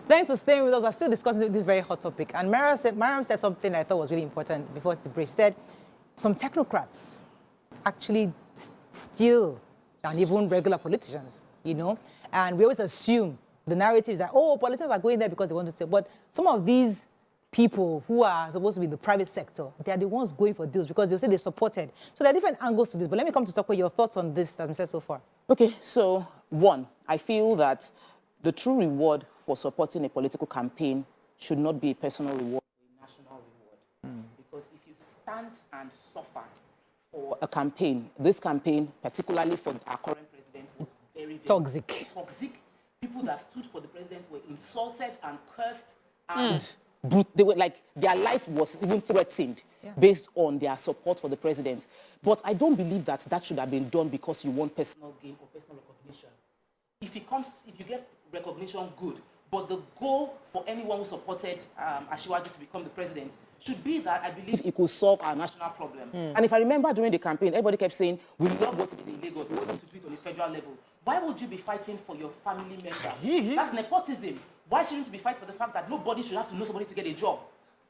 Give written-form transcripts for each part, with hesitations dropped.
Thanks for staying with us. We're still discussing this very hot topic. And Mariam said something I thought was really important before the break. She said some technocrats actually steal than even regular politicians, you know? And we always assume the narrative is that, oh, politicians are going there because they want to steal. But some of these people who are supposed to be in the private sector, they are the ones going for deals because they say they're supported. So there are different angles to this. But let me come to talk about your thoughts on this that I've said so far. Okay, so one, I feel that the true reward for supporting a political campaign should not be a personal reward, a national reward. Because if you stand and suffer for a campaign, this campaign, particularly for our current president, was very, very toxic. People that stood for the president were insulted and cursed and they were like, their life was even threatened based on their support for the president. But I don't believe that that should have been done because you want personal gain or personal recognition. If you get recognition, good. But the goal for anyone who supported Asiwaju to become the president should be that I believe it could solve our national problem. And if I remember during the campaign, everybody kept saying, we love what we did in Lagos, we want to do it on a federal level. Why would you be fighting for your family member? That's nepotism. Why shouldn't you be fighting for the fact that nobody should have to know somebody to get a job?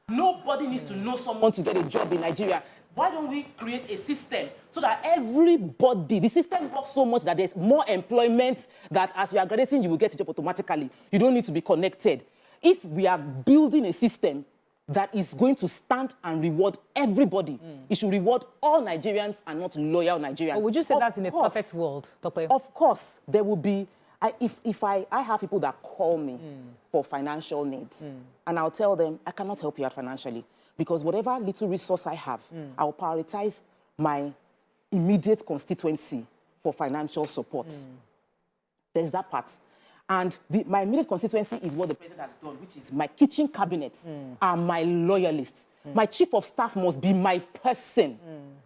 Nobody needs to know someone to get a job in Nigeria. Why don't we create a system so that everybody, the system works so much that there's more employment, that as you are graduating, you will get a job automatically. You don't need to be connected. If we are building a system that is going to stand and reward everybody, it should reward all Nigerians and not loyal Nigerians. But would you say that's in a perfect world, Tope? Of course, there will be. If I have people that call me for financial needs, and I'll tell them, I cannot help you out financially, because whatever little resource I have, I'll prioritize my immediate constituency for financial support. There's that part. And my immediate constituency is what the president has done, which is my kitchen cabinet are my loyalists. My chief of staff must be my person.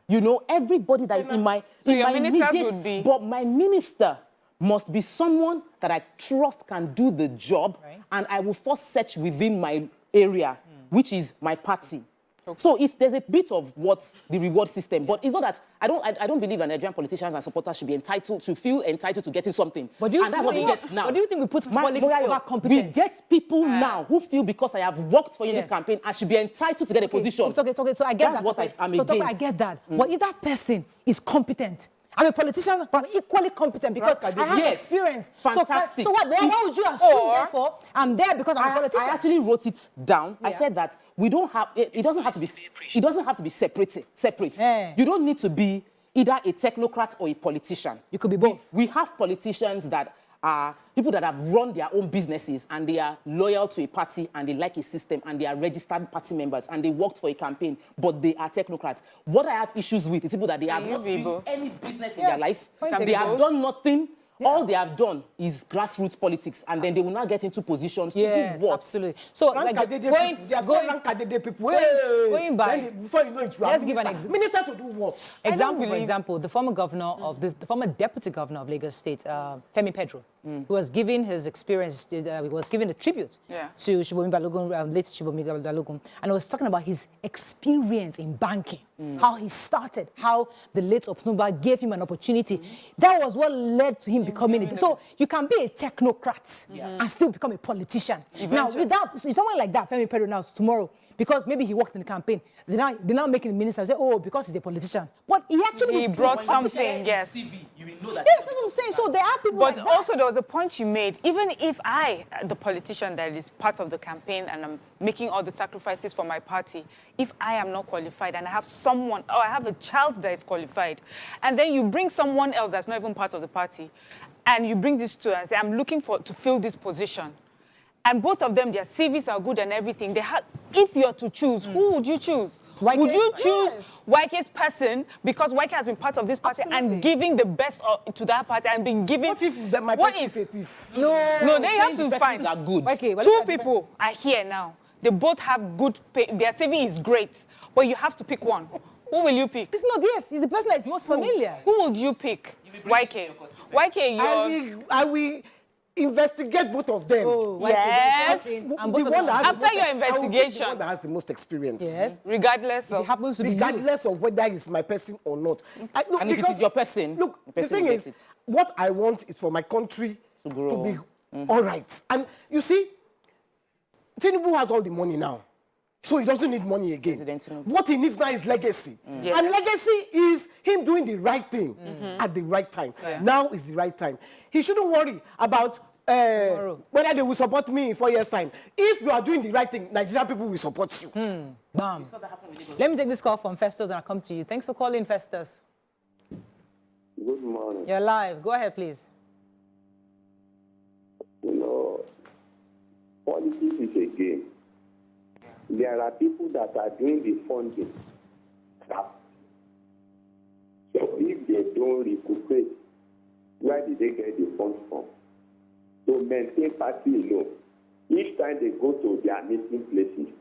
You know, everybody that is in my immediate, but my minister must be someone that I trust can do the job, and I will first search within my area, which is my party. Okay. So there's a bit of what the reward system, but it's not that I don't believe that Nigerian politicians and supporters should feel entitled to getting something. But do you and that's what we get now. But do you think we put politics over competence? We get people now who feel because I have worked for you in this campaign, I should be entitled to get a position. Okay, so I get that's that. What I'm against. I get that. But if that person is competent, I'm a politician, but I'm equally competent because I have experience. Fantastic. So why would you assume, therefore, I'm there because I'm a politician? I actually wrote it down. I said that we don't have, it doesn't have to be separate. You don't need to be either a technocrat or a politician. You could be both. We have politicians that are people that have run their own businesses and they are loyal to a party and they like a system and they are registered party members and they worked for a campaign, but they are technocrats. What I have issues with is people that they have not built any business in their life. They have done nothing. All they have done is grassroots politics, and then they will not get into positions to do what? Absolutely. So, like, going by, before you know it, let's give an example. Minister to do what? For example, the former governor of the former deputy governor of Lagos State, Femi Pedro, who was giving his experience, he was giving a tribute to Shibomi Balogun, late Shibomi Balogun, and he was talking about his experience in banking, how he started, how the late Otunba gave him an opportunity. That was what led to him becoming it. So you can be a technocrat and still become a politician. Now, without someone like that, Femi Pedro, now tomorrow, because maybe he worked in the campaign, they're now making the minister say, oh, because he's a politician. But he actually brought something, yes. CV, you will know that. Yes, that's what I'm saying. So there are people but like also that. there was a point you made. Even if I, the politician that is part of the campaign and I'm making all the sacrifices for my party, if I am not qualified and I have someone, or I have a child that is qualified, and then you bring someone else that's not even part of the party, and you bring these two and say, I'm looking to fill this position. And both of them, their CVs are good and everything. If you're to choose, who would you choose? Would you choose YK's person because YK has been part of this party and giving the best to that party and been giving... What if my person is a thief? No, they have to find... are good. Two people are here now. They both have good pay. Their CV is great, but you have to pick one. Who will you pick? It's not this. It's the person that is most familiar. Who would you pick? YK. YK, I will investigate both of them. Oh, yes. After your investigation. The one that has the most experience. Yes. Regardless of... It happens to be regardless of whether it's my person or not. And if it is your person, look, the thing is, what I want is for my country to be all right. And you see, Tinubu has all the money now. So he doesn't need money again. What he needs now is legacy. Yes. And legacy is him doing the right thing at the right time. Now is the right time. He shouldn't worry about whether they will support me in 4 years' time. If you are doing the right thing, Nigerian people will support you. Bam. Let me take this call from Festus and I'll come to you. Thanks for calling, Festus. Good morning. You're live. Go ahead, please. You know, politics is a game. There are people that are doing the funding. So if they don't recuperate, where did they get the funds from? To maintain party alone, each time they go to their meeting places,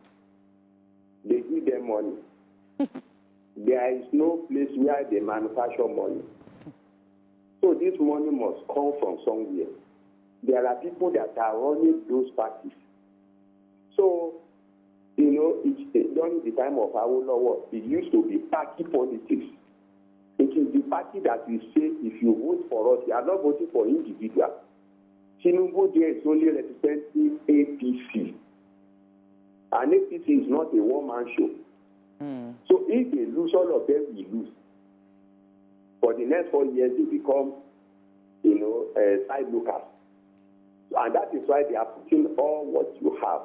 they give them money. There is no place where they manufacture money. So this money must come from somewhere. There are people that are running those parties. So, you know, during the time of Awolowo, it used to be party politics. It is the party that will say, if you vote for us, you are not voting for individuals. Tinubu there is only representing APC. And APC is not a one-man show. So if they lose, all of them will lose. For the next 4 years, they become, you know, side lookers. And that is why they are putting all what you have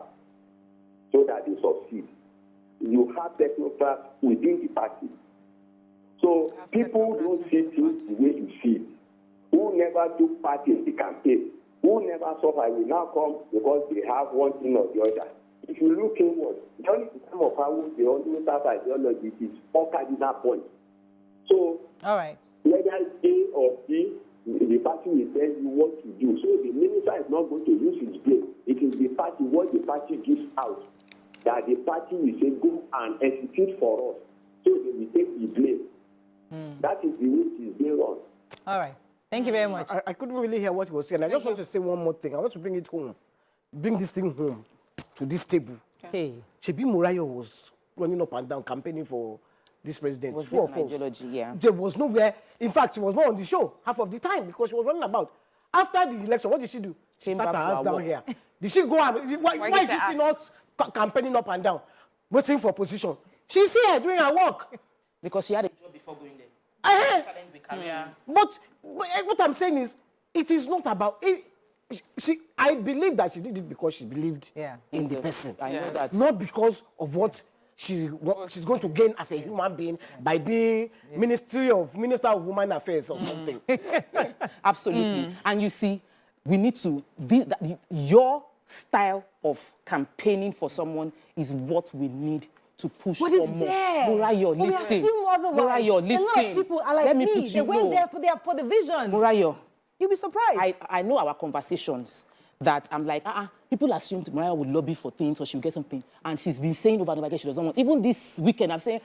so that they succeed. You have technocrats within the party. So people don't see things the way you see it. Who never took part in the campaign, who never suffered, will now come because they have one thing or the other. If you look inward, during the time of how they always have ideology, it is 4 cardinal points. So, all right, whether A or B, the party will tell you what to do. So the minister is not going to use his brain. It is the party, what the party gives out, that the party will say, go and execute for us. So they will take the blame. That is the way it is being run. All right. Thank you very much. I couldn't really hear what he was saying. I just want to say one more thing. I want to bring it home. Bring this thing home to this table. Hey. Shebi Murayo was running up and down campaigning for this president. Was True or an false? ideology, yeah. There was nowhere. In fact, she was not on the show half of the time because she was running about. After the election, what did she do? She Came sat her back to ass her down work. here. Did she go and why is she still not campaigning up and down, waiting for position? She's here doing her work. Because she had a job before going there. Challenge the career. But what I'm saying is, it is not about it. I believe that she did it because she believed in the person. I know that. Not because of what she's going to gain as a human being by being Minister of Women Affairs or something. Absolutely. And you see, we need to be your style of campaigning for someone is what we need to push What for is more. there? Morayo, But we listen. assume otherwise. Morayo, A listen. lot of people are like Let me me. put They you went know. there for the vision. Morayo, You'll be surprised. I know our conversations that I'm like, people assume Mariah would lobby for things or she'll get something. And she's been saying over and over again she doesn't want. Even this weekend, I'm saying,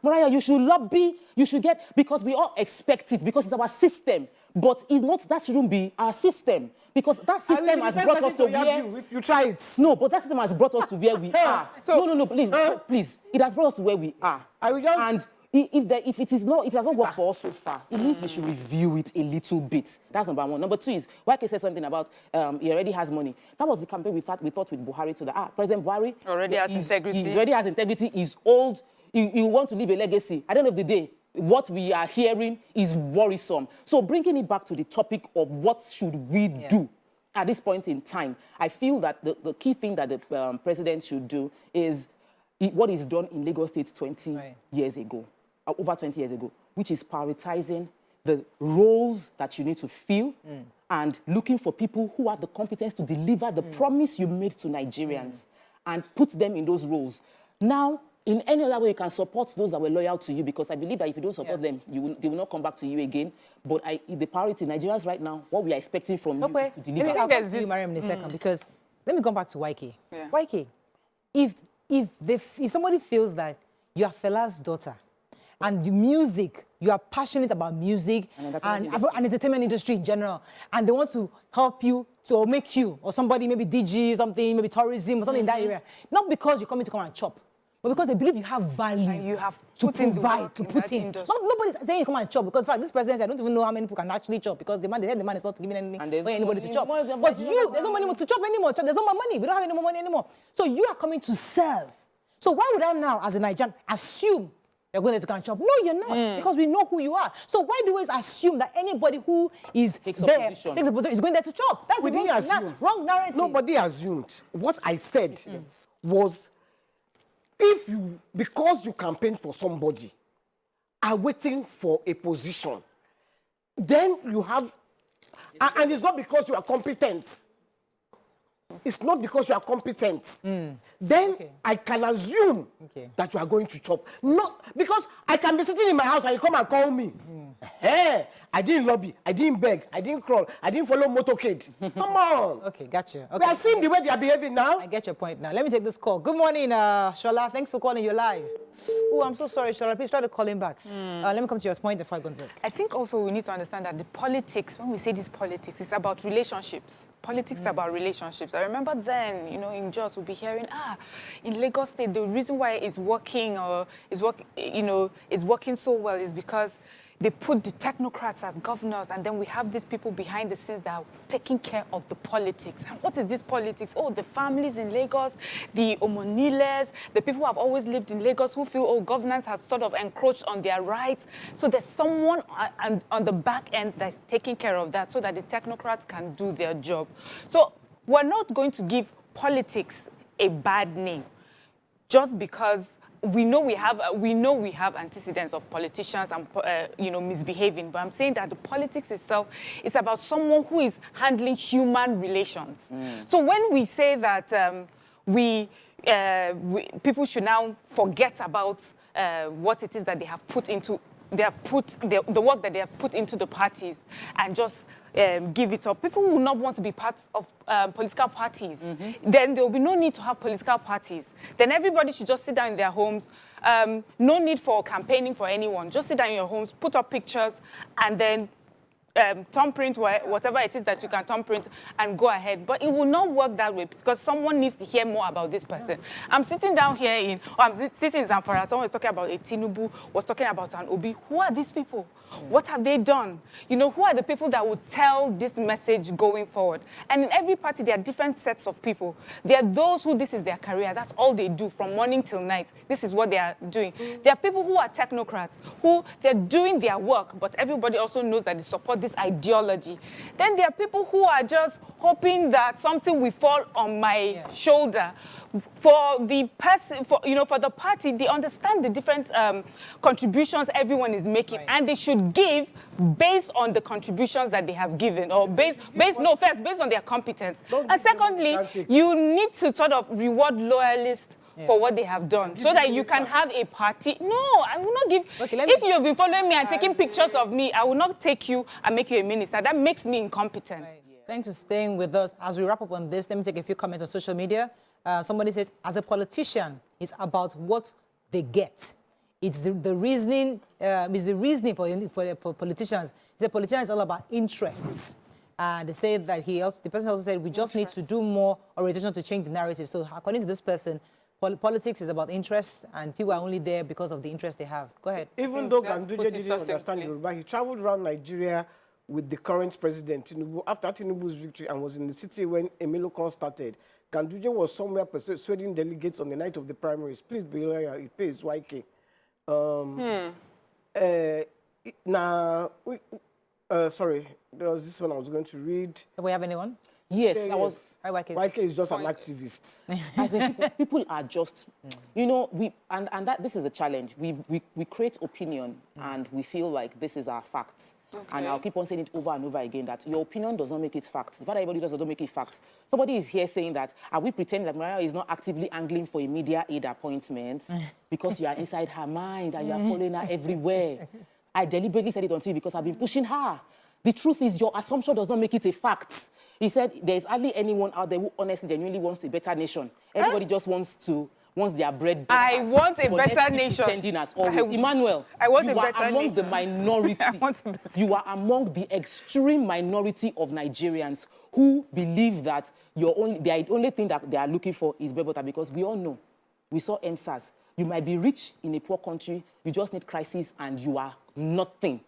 Mariah, you should lobby, you should get, because we all expect it, because it's our system. But it's not, that shouldn't be our system. Because that system has brought us to where... If you try it. No, but that system has brought us to where we are. So, no, please. It has brought us to where we are. I will just... And if it has not worked for us so far, it means we should review it a little bit. That's number one. Number two is, YK said something about he already has money. That was the campaign we thought with Buhari to the President Buhari Already has integrity. He already has integrity. He's old. He wants to leave a legacy. At the end of the day, what we are hearing is worrisome. So bringing it back to the topic of what should we do at this point in time, I feel that the key thing that the president should do is what is done in Lagos State 20 years ago. Over 20 years ago, which is prioritizing the roles that you need to fill and looking for people who have the competence to deliver the promise you made to Nigerians and put them in those roles. Now, in any other way, you can support those that were loyal to you, because I believe that if you don't support them, they will not come back to you again. But the priority, Nigerians right now, what we are expecting from you is to deliver. I'll come to you, Mariam, in a second, because let me come back to YK. Yeah. YK, if somebody feels that you are Fela's daughter, and the music, you are passionate about music and entertainment industry in general, and they want to help you to make you, or somebody, maybe DG, something, maybe tourism, or something in that area, not because you're coming to come and chop, but because they believe you have value. And you have to put in the provide, work to in put that in. industry. Nobody's saying you come and chop, because in fact, this presidency, I don't even know how many people can actually chop, because they said the man is not giving anything for anybody to chop. But there's no money to chop anymore. There's no more money. We don't have any more money anymore. So you are coming to serve. So why would I now, as a Nigerian, assume you're going to go and chop? No, you're not, because we know who you are. So why do we always assume that anybody who is takes a position is going there to chop? That's the wrong narrative. Nobody assumed. What I said was, if you, because you campaign for somebody, are waiting for a position, then you have, and it's not because you are competent. It's not because you are competent. Then I can assume that you are going to chop. Not because I can be sitting in my house and you come and call me. Hey, I didn't lobby, I didn't beg, I didn't crawl, I didn't follow motorcade. Come on. Okay, gotcha. Okay. We are seeing the way they are behaving now. I get your point now. Let me take this call. Good morning, Shola. Thanks for calling. You're live. Oh, I'm so sorry, Shola. Please try to call him back. Let me come to your point before I go break. I think also we need to understand that the politics, when we say this politics, it's about relationships. Politics is about relationships. I remember then, in Jos, we'll be hearing, in Lagos State, the reason why it's working or is working so well is because they put the technocrats as governors, and then we have these people behind the scenes that are taking care of the politics. And what is this politics? Oh, the families in Lagos, the Omoniles, the people who have always lived in Lagos who feel, oh, governance has sort of encroached on their rights. So there's someone on the back end that's taking care of that so that the technocrats can do their job. So we're not going to give politics a bad name just because we know we have antecedents of politicians and misbehaving, but I'm saying that the politics itself is about someone who is handling human relations. So when we say that people should now forget about what it is that they have put into, the work that they have put into the parties and just give it up. People will not want to be part of political parties. Then there will be no need to have political parties. Then everybody should just sit down in their homes. No need for campaigning for anyone. Just sit down in your homes, put up pictures, and then thumbprint whatever it is that you can thumbprint and go ahead. But it will not work that way because someone needs to hear more about this person. I'm sitting down here I'm sitting in Zamfara. Someone was talking about a Tinubu, was talking about an Obi. Who are these people? What have they done? Who are the people that would tell this message going forward? And in every party, there are different sets of people. There are those who this is their career. That's all they do from morning till night. This is what they are doing. There are people who are technocrats, who they're doing their work, but everybody also knows that they support this ideology. Then there are people who are just hoping that something will fall on my shoulder. For the person, for the party, they understand the different contributions everyone is making, and they should give based on the contributions that they have given, or based on their competence. And secondly, you need to sort of reward loyalists for what they have done, so that you can have a party. No, I will not give. If you've been following me and taking pictures of me, I will not take you and make you a minister. That makes me incompetent. Thanks for staying with us. As we wrap up on this, let me take a few comments on social media. Somebody says, as a politician, it's about what they get. It's the reasoning. It's the reasoning for politicians. He said politicians is all about interests. They say that the person also said we just need to do more orientation to change the narrative. So according to this person, politics is about interests, and people are only there because of the interest they have. Go ahead. Even though Ganduje didn't understand Yoruba, he traveled around Nigeria with the current president, Tinubu, after Tinubu's victory, and was in the city when Emilokon started. Ganduje was somewhere persuading delegates on the night of the primaries. Please be loyal, it pays YK. Sorry, there was this one I was going to read. Do we have anyone? Yes, I was. YK is just an activist. As in, people are just, this is a challenge. We create opinion and we feel like this is our fact. Okay. And I'll keep on saying it over and over again that your opinion does not make it fact. The fact that everybody does not make it fact. Somebody is here saying that, are we pretending that Mariah is not actively angling for a media aid appointment because you are inside her mind and you are following her everywhere? I deliberately said it on TV because I've been pushing her. The truth is your assumption does not make it a fact. He said there is hardly anyone out there who honestly, genuinely wants a better nation. Everybody just wants their bread better. I want a better nation. As always. Emmanuel, I want you a better are among nation. the minority. You are among the extreme minority of Nigerians who believe that the only thing that they are looking for is better, because we all know. We saw MSAS. You might be rich in a poor country. You just need crisis and you are nothing.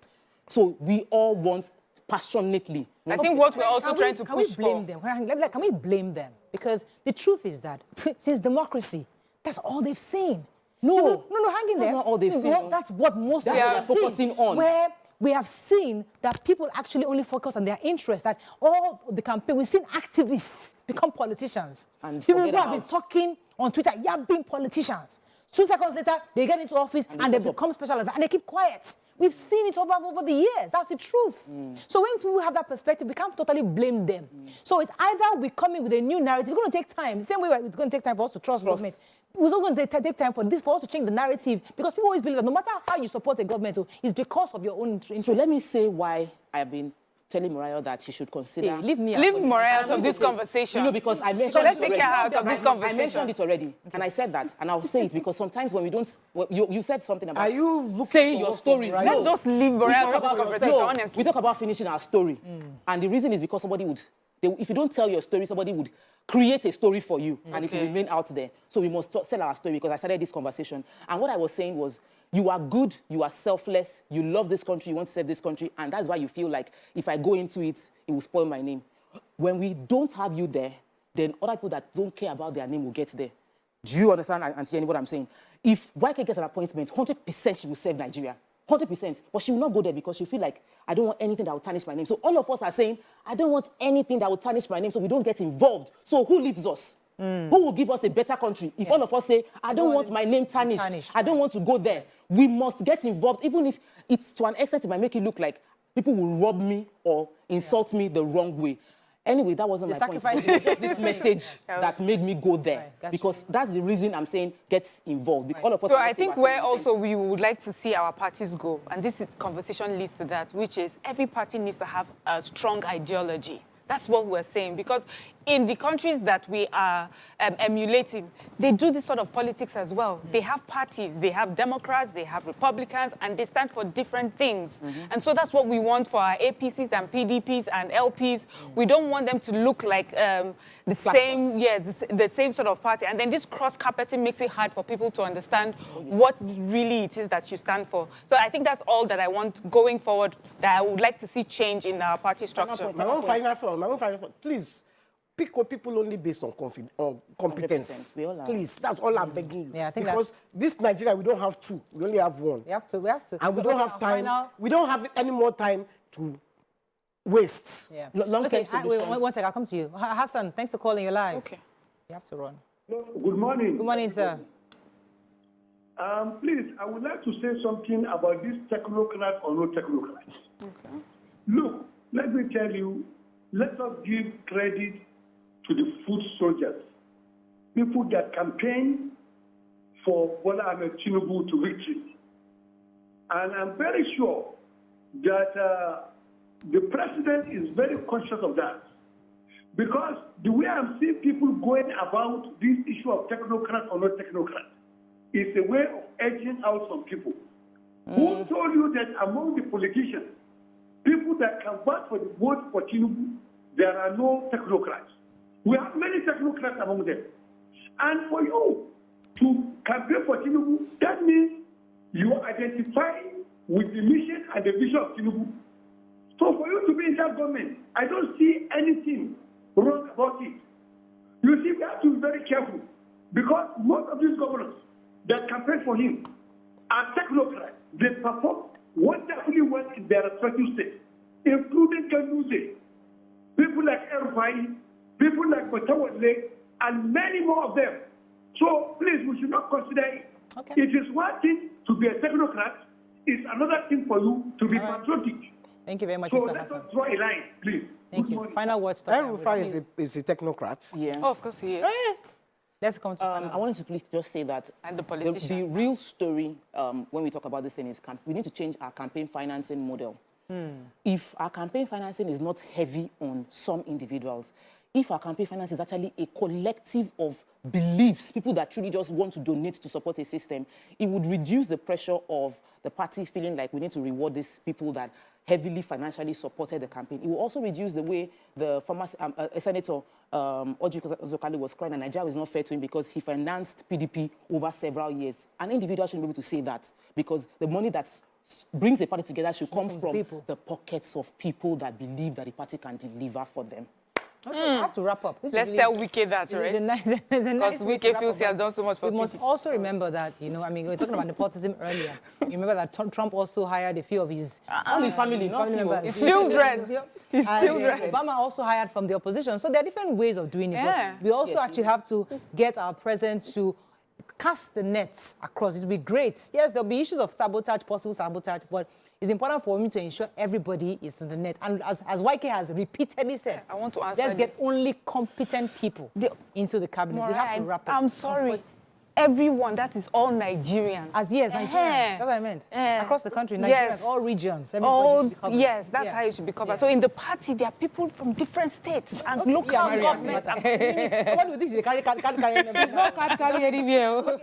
So we all want passionately. I think what we're also trying to push for... Can we blame them? Because the truth is that since democracy, that's all they've seen. No, hang in there. That's not all they've seen. That's what most of them are focusing on. Where we have seen that people actually only focus on their interests, that all the campaign, we've seen activists become politicians. And people who have been talking on Twitter, being politicians. 2 seconds later, they get into office and they become special advisors and they keep quiet. We've seen it over the years. That's the truth. So when people have that perspective, we can't totally blame them. So it's either we come in with a new narrative. It's going to take time. The same way it's going to take time for us to trust government. It's also going to take time for us to change the narrative, because people always believe that no matter how you support a government, it's because of your own interest. So let me say why I've been telling Mariah that she should consider... Leave Mariah out of this conversation. You know, because I mentioned so let's take her out of this conversation. I mentioned it already, and I said that, and I'll say it because sometimes when we don't... You said something about... Are you saying your story? Right? Let's just leave Mariah out of the conversation, honestly. We talk about finishing our story, and the reason is because somebody would... if you don't tell your story, somebody would create a story for you, and it will remain out there. So we must tell our story, because I started this conversation. And what I was saying was, you are good, you are selfless, you love this country, you want to serve this country, and that's why you feel like if I go into it, it will spoil my name. When we don't have you there, then other people that don't care about their name will get there. Do you understand, Auntie Yeni, what I'm saying? If YK gets an appointment, 100% she will serve Nigeria. 100%. But she will not go there because she feel like, I don't want anything that will tarnish my name. So all of us are saying, I don't want anything that will tarnish my name, so we don't get involved. So who leads us? Who will give us a better country? If all of us say, I don't want my name tarnished, I don't want to go there, we must get involved, even if it's to an extent it might make it look like people will rob me or insult me the wrong way. Anyway, that wasn't my point. It was just this message that made me go there. Because that's the reason I'm saying get involved. All of us. So I think where also we would like to see our parties go, and this conversation leads to that, which is every party needs to have a strong ideology. That's what we're saying, because in the countries that we are emulating, they do this sort of politics as well. They have parties, they have Democrats, they have Republicans, and they stand for different things. And so that's what we want for our APCs and PDPs and LPs. We don't want them to look like the same sort of party. And then this cross-carpeting makes it hard for people to understand what really it is that you stand for. So I think that's all that I want going forward, that I would like to see change in our party structure. My own final thought, please. Pick up people only based on competence. Please, that's all I'm begging you. Yeah, I think because this Nigeria, we don't have two. We only have one. We have to. And we don't have time. We don't have any more time to waste. Yeah. Long-term solution. Wait, one second, I'll come to you. Hassan, thanks for calling. You're live. Okay. You have to run. Good morning. Good morning, sir. Please, I would like to say something about this technocrat or no technocrat. Okay. Look, let me tell you, let us give credit to the foot soldiers, people that campaign for Bola Tinubu to victory. And I'm very sure that the president is very conscious of that. Because the way I'm seeing people going about this issue of technocrat or not technocrat is a way of edging out some people. Who told you that among the politicians, people that can vote for Tinubu, there are no technocrats? We have many technocrats among them. And for you to campaign for Tinubu, that means you identify with the mission and the vision of Tinubu. So for you to be in that government, I don't see anything wrong about it. You see, we have to be very careful, because most of these governors that campaign for him are technocrats. They perform wonderfully well in their respective states, including Ganduze, people like Erufai, people like Matawale, and many more of them. So please, we should not consider it. Okay. It is one thing to be a technocrat, it's another thing for you to be patriotic. Thank you very much, so Mr. let Hassan. us draw a line, please. Thank you. Final words. Erufai is a technocrat. Yeah. Oh, of course he is. Let's come to I wanted to please just say that and the real story when we talk about this thing is we need to change our campaign financing model. If our campaign financing is not heavy on some individuals, if our campaign finance is actually a collective of beliefs, people that truly just want to donate to support a system, it would reduce the pressure of the party feeling like we need to reward these people that heavily financially supported the campaign. It will also reduce the way the former Senator Oji Zokali was crying, and Nigeria is not fair to him because he financed PDP over several years. An individual shouldn't be able to say that because the money that brings the party together should come from the pockets of people that believe that the party can deliver for them. Okay, I have to wrap up. Let's tell Wike that, right? Because Wike feels he has done so much for people. We must also remember that, you know, I mean, we were talking about nepotism earlier. You remember that Trump also hired a few of his... all his family, not family members. His children. His children. Obama also hired from the opposition. So there are different ways of doing it. But we also actually have to get our president to cast the nets across. It will be great. Yes, there'll be issues of sabotage, possible sabotage, but it's important for me to ensure everybody is in the net. And as YK has repeatedly said, I want to answer let's get only competent people into the cabinet. We have to wrap up. I'm sorry. Everyone, that is all Nigerians. Nigerians. That's what I meant. Across the country, Nigerians, all regions, everybody should be covered. Yes, that's how it should be covered. So in the party, there are people from different states and local governments. What do you think? They can't carry anywhere. Can't carry anywhere.